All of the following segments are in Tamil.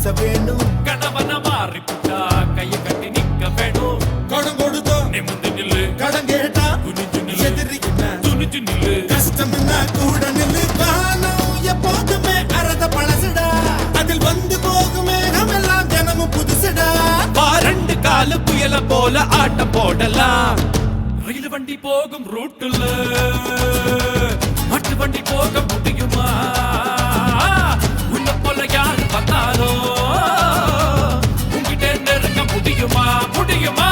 பேச வேணும். கணவன மாறி புட்டா கைய கட்டி நிக்க வேணும். கடன் கொடுத்தோ நிமிந்து நில்லு, கடன் கேட்டா துணிஞ்சு நில்லு, எதிரிக்கிட்ட துணிஞ்சு நில்லு. கஷ்டம்னா கூட நில்லு. காலம் எப்போதுமே அறத பழசுடா, அதில் வந்து போகுமே எல்லாம் தினமும் புதுசுடா. ரெண்டு காலு புயல போல ஆட்டம் போடலாம். ரயில் வண்டி போகும் ரூட்டுல மட்டு வண்டி போக முடியுமா? உன்ன போல யாரு பார்த்தாரோ உங்கிட்ட நெருங்க முடியுமா? முடியுமா?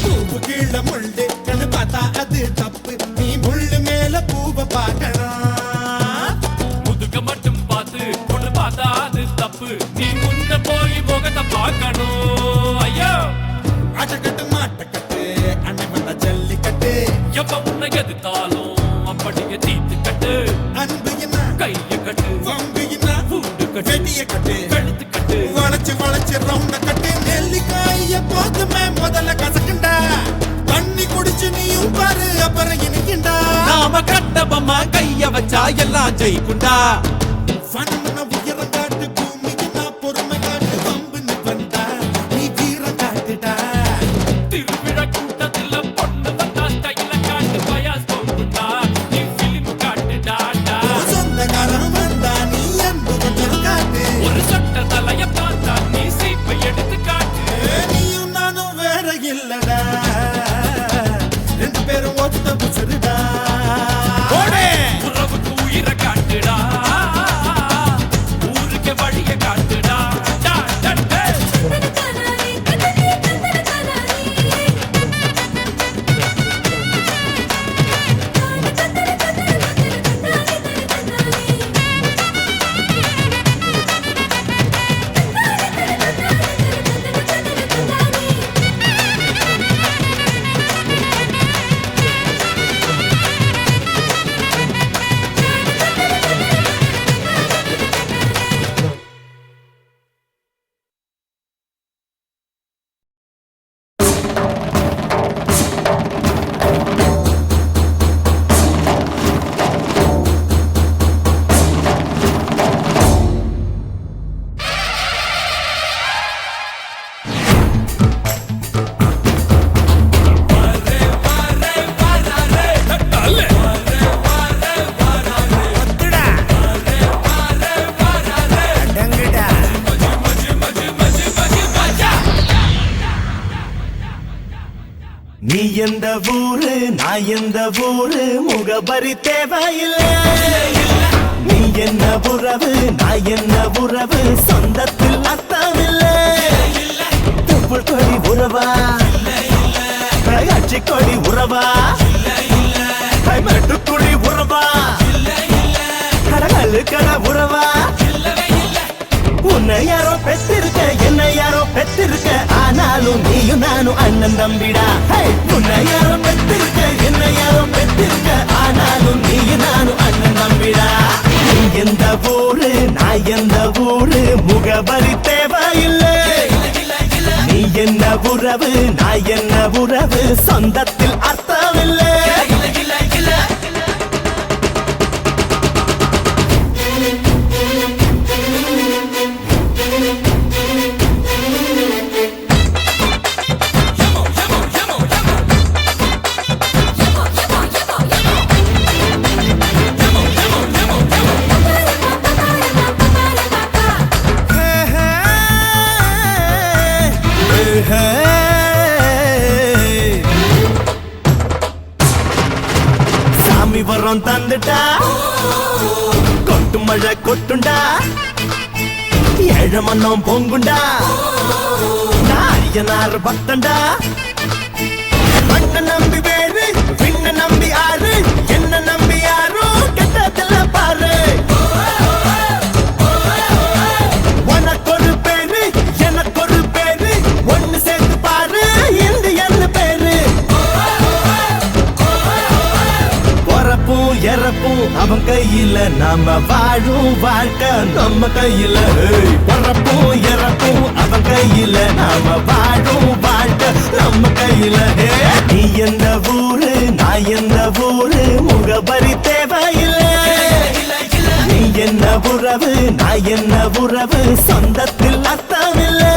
பூவு கீழே முள்ளு கண்ணு பார்த்தா அது தப்பு. நீ முள்ளு மேல பூவை பார்க்கணும். முதுக மட்டும் பார்த்து பொண்ணு பார்த்தா அது தப்பு. நீ முன்ன போய் முகத்தை பார்க்கணும். ஐயோ ஆட்டக்கட்டு மாட்டக்கட்டு அண்ணன் வந்த ஜல்லிக்கட்டு. எப்ப உன்னை எதிர்த்தாலும் அப்படியே தீத்து கட்டு. அன்பு என்ன கைய கட்டு, வம்பு என்ன பூண்டு கட்டு, வெட்டிய கட்டு. வெளுத்து கட்டு. வளைச்சு வளைச்சு ரவுண்ட கட்டு. நெல்லிக்காய் எப்போதுமே முதல்ல கசக்குண்டா. தண்ணி குடிச்சு நீயும் பாரு அப்புறம் இனிக்குண்டா. நாம கட்டபமா கைய வச்சா எல்லாம் ஜெயிக்குண்டா. வனமுன உயரம் காட்டு, பூமிக்கு நான் பொறுமை காட்டு. வம்புன்னு வந்தா நீ வீரம் காட்டுடா. திருவிழா கூட்டத்துல பொண்ணு வந்தா ஸ்டைல காட்டு. பயாஸ் போகுண்டா, நீ பிலிம் காட்டுடாடா. சொந்தக்காரன் வந்தா நீ அன்பு கொஞ்சம் காட்டு. ஒரு சட்ட தலைய பார்த்தா நீ சீப்பை எடுத்து காட்டு. நீயும் நானும் வேற இல்லடா, ரெண்டு பேரும் ஒத்த புசுருடா. உறவுக்கு உயிரை காட்டுடா, ஊருக்கு வழிய காட்டுடா. டா, டா, டா. நீ எந்த ஊரு நான் எந்த ஊரு முகபரி தேவையில்லை. நீ என்ன உறவு நான் என்ன உறவு சொந்தத்தில் அர்த்தமில்லை. துப்புள் கொடி உறவா அச்சி கொடி உறவா மெட்டுக்குடி உறவா கடல் கட உறவா. உன்னை யாரோ பெற்றிருக்க என்னை யாரோ பெற்றிருக்க, ஆனாலும் நீயும் நானும் அண்ணன் தம்பிடா. உன்னை யாரோ பெற்றிருக்க என்னை யாரோ பெற்றிருக்க, ஆனாலும் நீயும் நானும் அண்ணன் தம்பிடா. நீ எந்த ஊரு நான் எந்த ஊரு முகவரி தேவையில்லை. நீ என்ன உறவு நான் என்ன உறவு சொந்தத்தில் அர்த்தமில்லை. சாமி வரம் தந்துட்டா கொட்டு மழை கொட்டுண்டா, ஏழ மன்னம் பொங்குண்டா. நாரியனார் பக்தண்டா, மண்ண நம்பி வேறு பின்ன நம்பி ஆறு, என்ன நம்பி யாரோ கெட்டதில்ல பாரு. உனக்கு ஒரு பேரு எனக்கு ஒரு பேரு, ஒன்னு சேர்த்து வாழும் வாழ்க்கை நம்ம கையில பறப்பும் இறப்பும் அவன் கையில நாம வாழும் வாழ்க்கை நம்ம கையில நீ எந்த ஊரு நான் எந்த ஊரு முகபரி தேவையில்லை நீ என்ன உறவு நான் என்ன உறவு சொந்தத்தில் அர்த்தமில்லை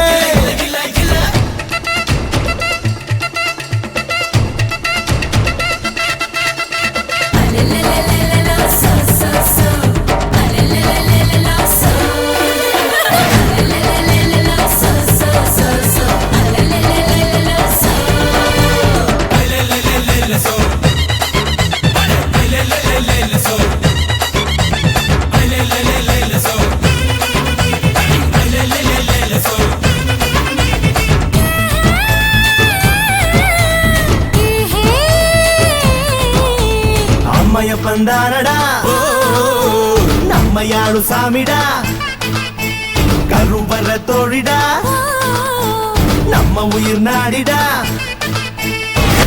அம்மைய பந்தானடா நம்மையாಳು சாமிடா கருவற தோழிடா நம்ம உயிர் நாடிடா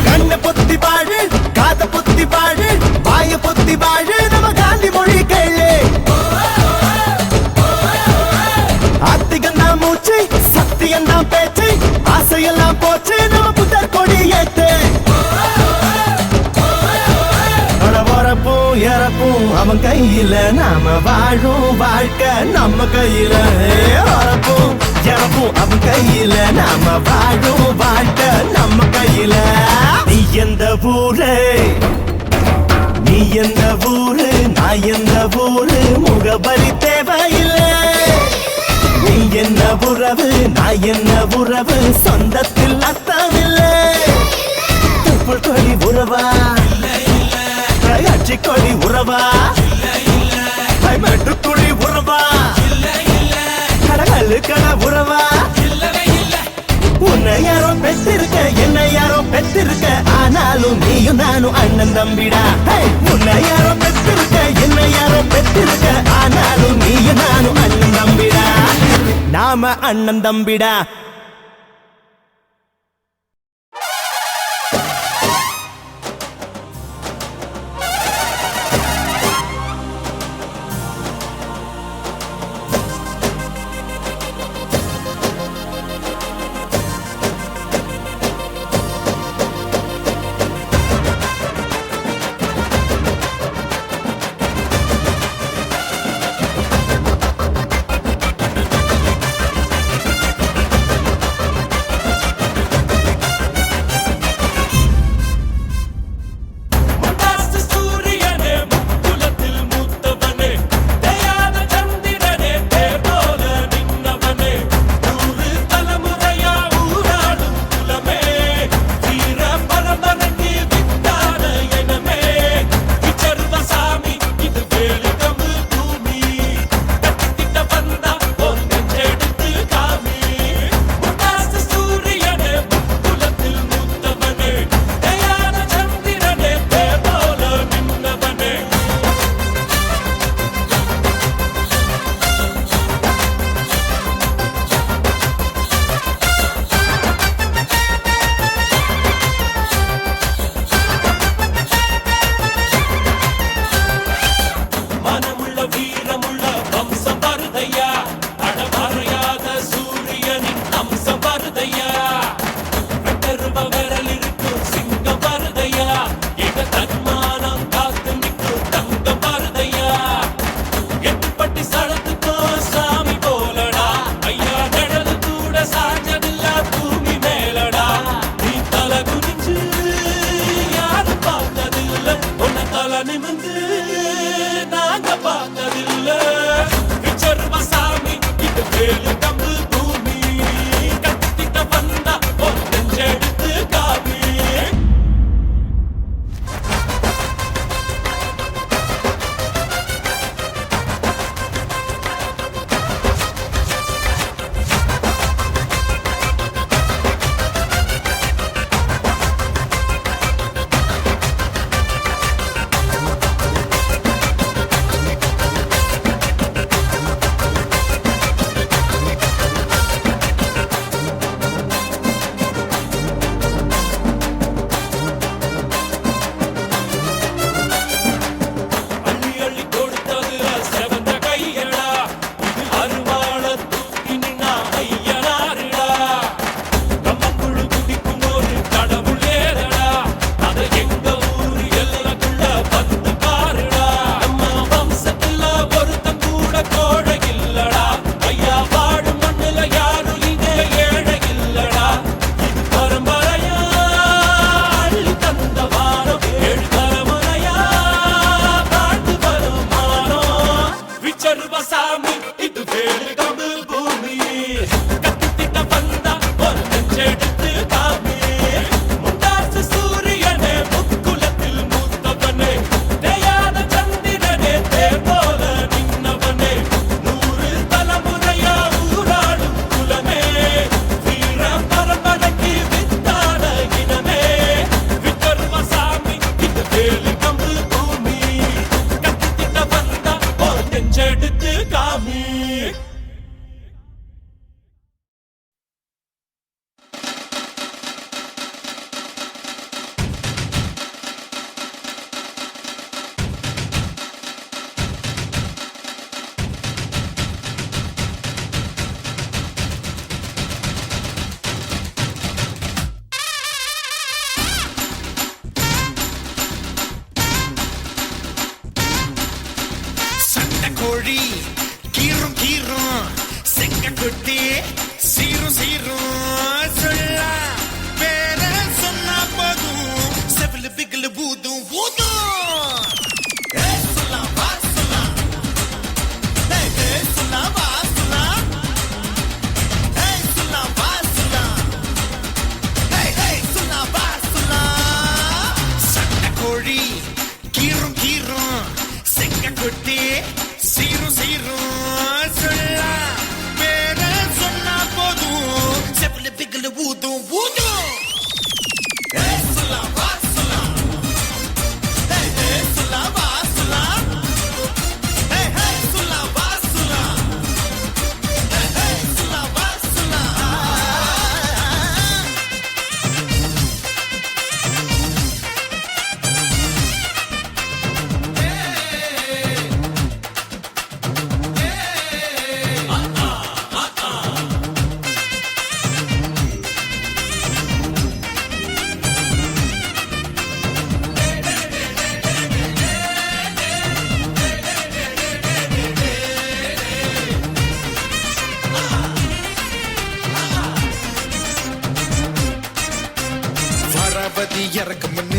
கண்ண பொத்தி பாடு காத பொத்தி பாடு வாய பொத்தி பாடு நம்ம காந்தி மொழி கேளு ஆத்திகந்தா மூச்சு சத்தியந்தா பேச்சு ஆசையெல்லாம் போச்சு நம்ம புத்தர் கொடி ஏத்து இறப்பும் அவன் கையில நாம வாழும் வாழ்க்கை நம்ம கையில வரப்பும் இறப்பும் அவன் கையில நாம வாழும் வாழ்க்கை நம்ம கையில நீ எந்த ஊரு நீ எந்த ஊரு நான் எந்த ஊரு முகபரி தேவையில்லை நீ என்ன உறவு நான் என்ன உறவு சொந்தத்தில் அர்த்தமில்லை துப்புள் கொடி உறவா அச்சி கொடி உறவா மெட்டுக்குழி உறவா கடகல்லு கட உறவா உன்னை யாரோ பெற்றிருக்க என்னை யாரோ பெற்றிருக்க ஆனாலும் நீயும் நானும் அண்ணன் தம்பிடா உன்னை யாரோ பெற்றிருக்க என்னை யாரோ பெற்றிருக்க ஆனாலும் நீயும் நானும் அண்ணன் தம்பிடா நாம அண்ணன் தம்பிடா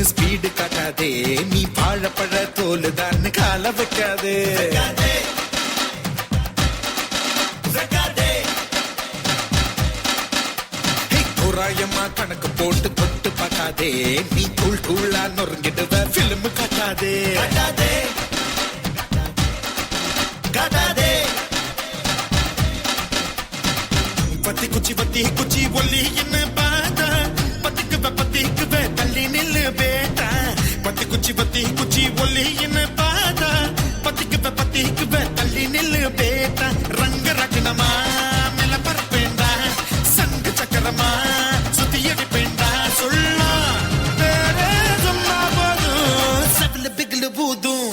ஸ்பீடு காட்டாதே நீ வாழைப்பழ தோல் தான் கால வைக்காதே தோராயமா கணக்கு போட்டு தொட்டு பார்க்காதே நீ தூள் தூளா நொறுங்கிடுவ பிலிம் காட்டாதே பத்தி குச்சி ஒல்லி என்ன பாத்தா பத்திக்குவ தள்ளி நில்லு பேட்டா பத்தி குச்சி ஒல்லி என்ன பாத்தா பத்திக்குவ தள்ளி நில்லு பேட்டா ரங்க ரகணமா மேல பரப்பேண்டா சங்கு சக்கரமா சுத்தி அடிப்பேண்டா சொல்லா வேற சொன்னா போதும் சகல பிகல பூதும்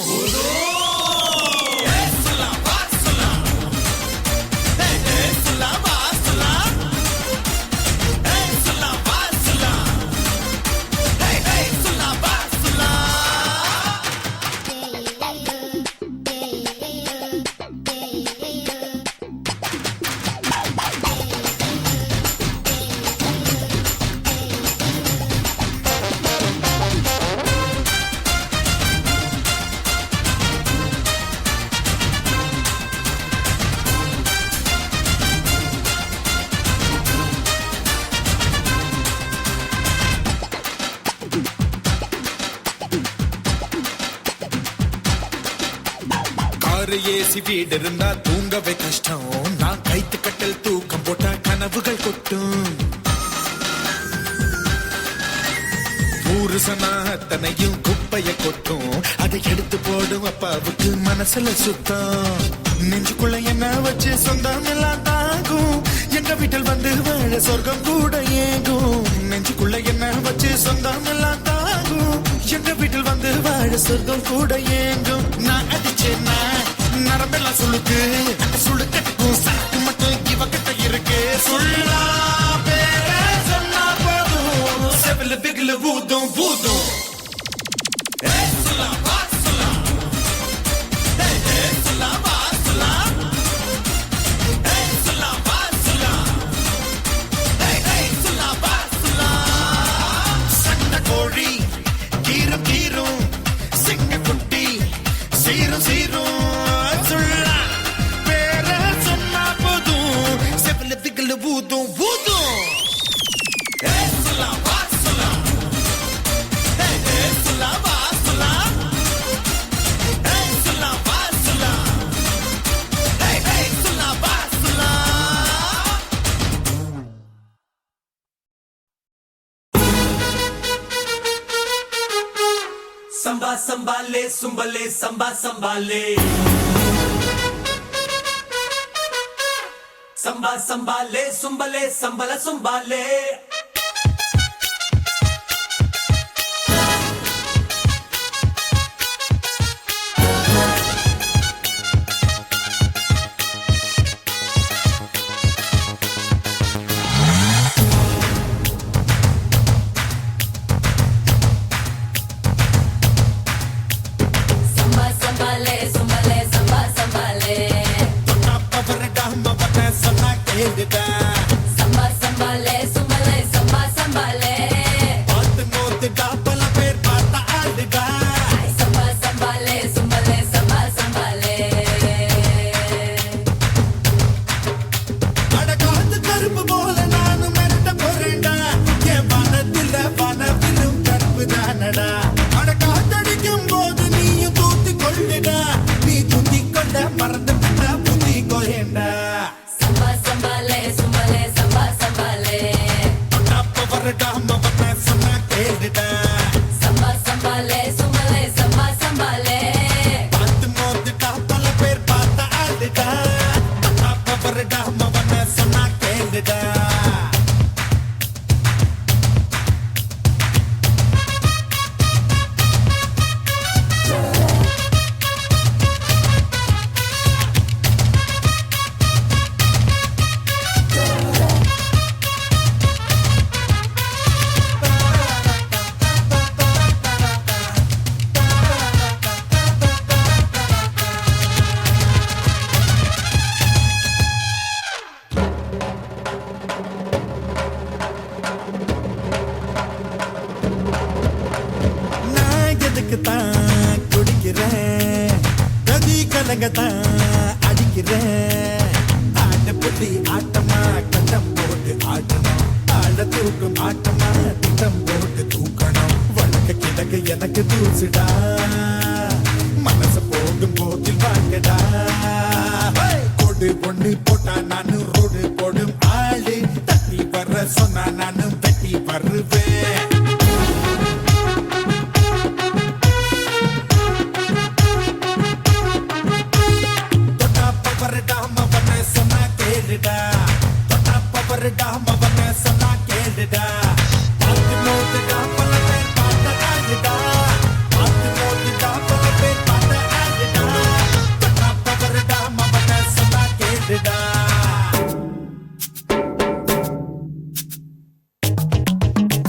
ஏசி வீடு இருந்தா தூங்கவே கஷ்டம் நான் கைத்து கட்டல் தூக்கம் போட்டா கனவுகள் கொட்டும் ஊருசனா அத்தனையும் குப்பைய கொட்டும் அதை எடுத்து போடும் அப்பாவுக்கு மனசுல சுத்தம் நெஞ்சுக்குள்ள என்ன வச்சு சொந்தம் எல்லாம் தாங்கும் எங்க வீட்டில் வந்து வாழ சொர்க்கம் கூட ஏங்கும் நெஞ்சுக்குள்ள என்ன வச்சு சொந்தம் எல்லாம் தாங்கும் எங்க வீட்டில் வந்து வாழ சொர்க்கம் கூட ஏங்கும் நான் அடிச்சேன்னா நரம்பெல்லாம் சுளுக்கு சுளுக்கட்டுக்கும் சாக்கு மட்டும் இவகிட்ட இருக்கு சொல்லா பேர சொன்னா போதும் செவில பிகில பூதும் பூதும் சண்ட கோழி கீரும் கீரும் சிங்க குட்டி சீரும் சீரும் பூதும் பூதும் சம்பா சம்பாலே சும்பலே சம்பா சம்பாலே சம்பா சம்பாலே சும்பலே சம்பல சும்பாலே Samba sambale, sumbale, samba sambale. பார்த்து மோத்துடா பல பேர் பார்த்தா ஆடுடா Samba sambale, sumbale, samba sambale. அட காத்து கருப்பு போல நானும் மெட்ட போறேன்டா என் வனவிலும் கருப்பு தானடா அட காத்தடிக்கும் போது நீயும் தூத்தி கொள்ளுடா நீ தூத்தி கொண்ட மறந்து விட்டா புத்தி கோயேண்டா Samba sambale, sumbale, samba sambale. அப்ப வரடா சொல்லி ஆட்டமா கட்டம் போட்டு ஆடணும் ஆட தூக்கும் ஆட்டமா திட்டம் போட்டு தூக்கணும் வழக்க கிடக்க எனக்கு தூசுடா மனச போகும் போக்கில் வாங்கடா கொடு பொண்ணு போட்டா நானு ரோடு போடும் ஆளு தட்டி வர சொன்னா நானும் தட்டி வருவேன்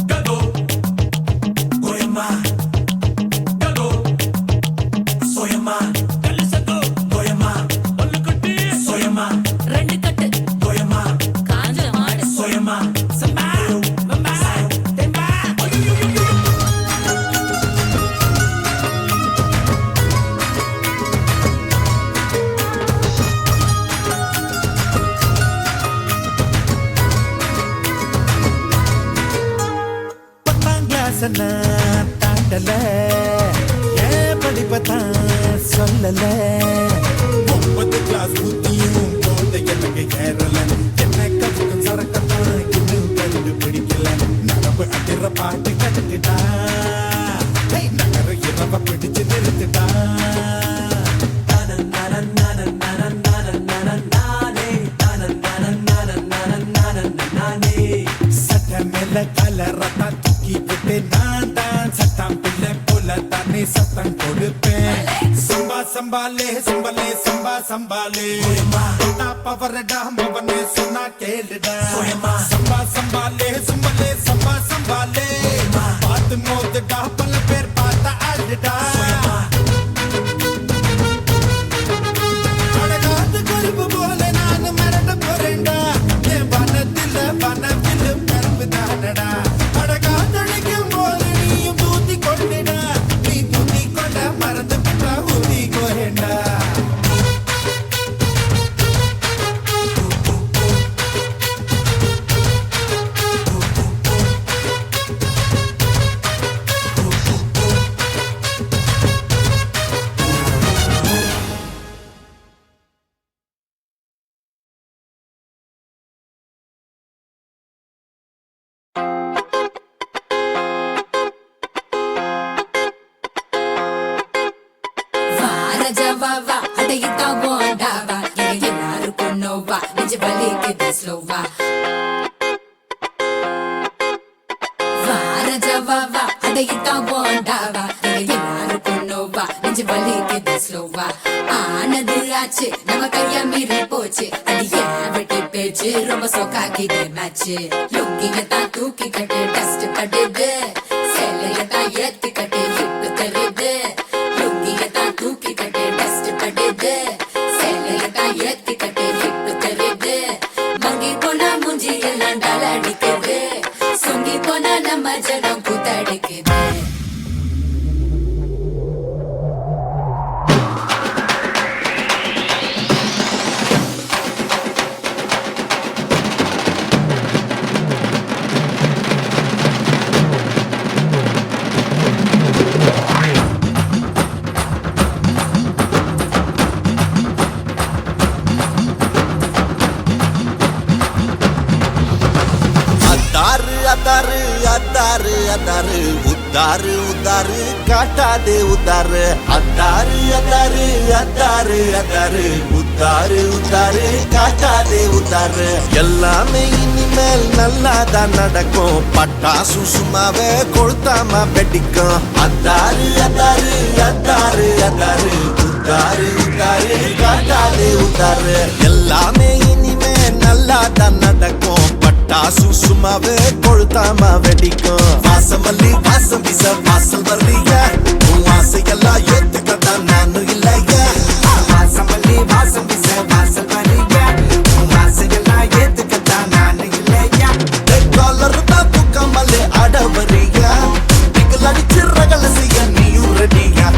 Gado, Goyama, Gado, Soyama, Kalisato, Goyama, Olukatti, Soyama, ரெண்டு கட்டு Goyama, காஞ்ச மாடு Soyama, Samba, Mamba, Demba. பத்தாம் கிளாஸ் நான் தாண்டல ஏன் படிப்பத்தான் சொல்லல 9 கிளாஸ் புத்தியும் போத எனக்கு ஏறல என்ன கவுக்கும் சரக்கத்தான் இன்னும் கண்டுபிடிக்கல நரம்பு அடிற பாட்டு கட்டுக்கிட்டா நகர இரவ பிடிச்சு நிறுத்துட்டா சட்ட மேல கலரத்தா தூக்கி விட்டு நான் தான் சட்டம் பிள்ளை போல தானே சத்தம் கொடுப்பேன் சம்பா சம்பாலே சம்பலே சம்பா சம்பாலே பவரடா மவனே சொன்னா கேளுடா சம்பா சம்பாலே சம்பலே சம்பா சம்பாலே பார்த்து மோதுடா பல பேர் பார்த்த ஆடுடா அடகாத்து கருப்பு போல நான் மிரட்ட போறேன்டா என் வனத்தில் கருப்பு தானடா அடகாத்தடிக்கும் போது நீயும் தூத்தி கொண்டுடா நீ தூத்தி கொண்ட மறந்து விட்டா ஊத்தி கோயண்டா வாரஜவாவா அடையிட்டா போண்டாவா இங்க எல்லாருக்கும் நோவா நெஞ்சு வலிக்குது ஸ்லோவா வாரஜவாவா அடையிட்டா போண்டாவா இங்க எல்லாருக்கும் நோவா நெஞ்சு வலிக்குது ஸ்லோவா ஆனது ஆச்சு நம்ம கைய மீறி போச்சு அது ஏன் வெட்டி பேச்சு ரொம்ப சொக்காக்கிது மேட்ச் லுங்கியத்தான் தூக்கி கட்டு டஸ்ட் படுது சேலையத்தான் ஏத்தி கட்டு ஹிப்பு தருது லுங்கியத்தான் தூக்கி கட்டு டஸ்ட் படுது சேலையத்தான் ஏத்தி கட்டு ஹிப்பு தருது மங்கி போனா மூஞ்சி எல்லாம் டால் அடிக்குது சொங்கி போனா நம்ம ஜனம் கூத்தடிக்குது அதாரு அதாரு அதாரு உத்தாரு உத்தாரு காட்டாதே உத்தாரு அதாரு அதாரு அதாரு அதாரு உத்தாரு உத்தாரு காட்டாதே உத்தாரு எல்லாமே இனிமேல் நல்லாதான் நடக்கும் பட்டாசு சும்மாவே கொளுத்தாம வெடிக்கும் அதாரு அதாரு அதாரு அதாரு உத்தாரு உத்தாரு காட்டாதே உத்தாரு எல்லாமே இனிமே நல்லாதான் நடக்கும் பட்டாசு சும்மாவே கொளுத்தாம வெடிக்கும் வாசமல்லி வாசம் வீச வாசல் வரலையா உன் ஆசையெல்லாம் ஏத்துக்கத்தான் நானும் இல்லையா வாசமல்லி வாசம் வீச வாசல் வரலையா உன் ஆசையெல்லாம் ஏத்துக்கத்தான் நானும் இல்லையா காலர் தான் தூக்காமலே அடவரியா நீங்கள் அடிச்சு ரகல செய்ய நீயும் ரெடியா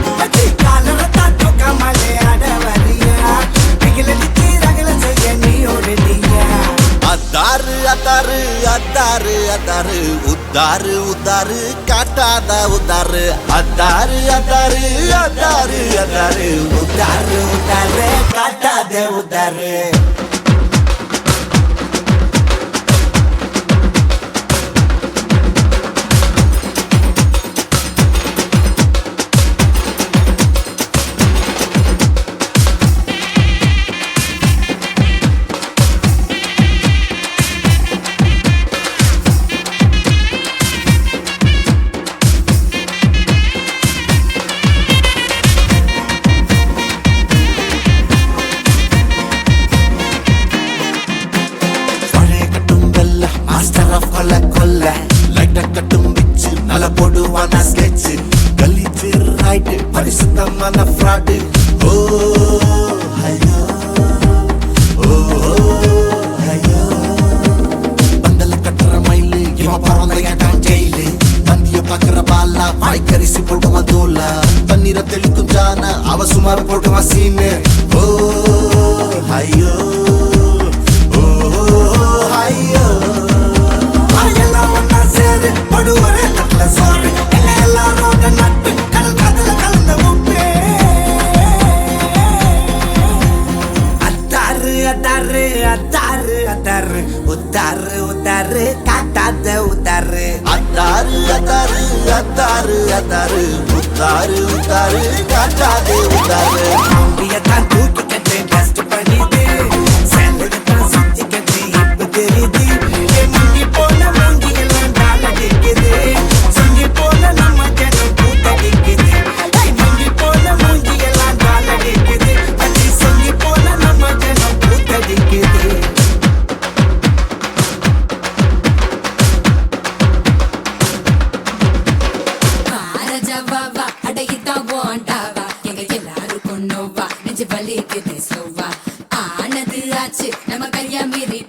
காலர் தான் தூக்காமலே அடவரியா நீங்கள் அடிச்சு ரகல செய்ய நீயும் ரெடியா அத்தாரு அத்தாரு அத்தாரு அத்தாரு உத்தாரு உத்தாரு காட்டாத உத்தாரு அத்தாரு அத்தாரு அத்தாரு அத்தாரு உத்தாரு உத்தாரு காட்டாதே உத்தாரு மாஸ்டர் ஆஃப் கொல்ல கொல்ல லைட்ட கட்டும் பிச்சு நல்ல போடுவான ஸ்கெட்ச் கலிச்சு ரைட் பரிசுத்தமான ஃப்ராடு ஓ ஐயோ ஓ ஐயோ பந்தல கட்டுற மயிலு இவன் பறந்த ஏட்டான் ஜெயிலு பந்திய பாக்குற பாலா வாய்க்கரிசி போட்டுவான் தோலா பன்னீரை தெளிக்கும் ஜான அவ சுமார் போட்டுவான் சீனு ஓ ஐயோ ஓ ஐயோ உத்தாரு உத்தாரு காட்டாத உத்தாரு அத்தாரு அத்தாரு அத்தாரு அத்தாரு உத்தாரு உத்தாரு காட்டாதே உத்தாரு தான் தூக்கிக்கிட்டு டஸ்ட் பண்ணிது சேலத்தான் சுத்திக்கிட்டு இப்ப தெரியுது முங்கி போன மூங்கி எல்லாம் டாலடிக்குது சுங்கி போன நம்ம ஜனம் கூத்தடிக்குது முங்கி போன மூங்கி எல்லாம் டாலடிக்குது அடி சுங்கி போன நம்ம ஜனம் கூத்தடிக்குது ஜவாவா அடையிதான் ஓண்டாவா எங்க எல்லாரும் கொண்டோவா நெஞ்சு வலிக்குது ஸ்லோவா ஆனது ஆச்சு நம்ம கையா மீறி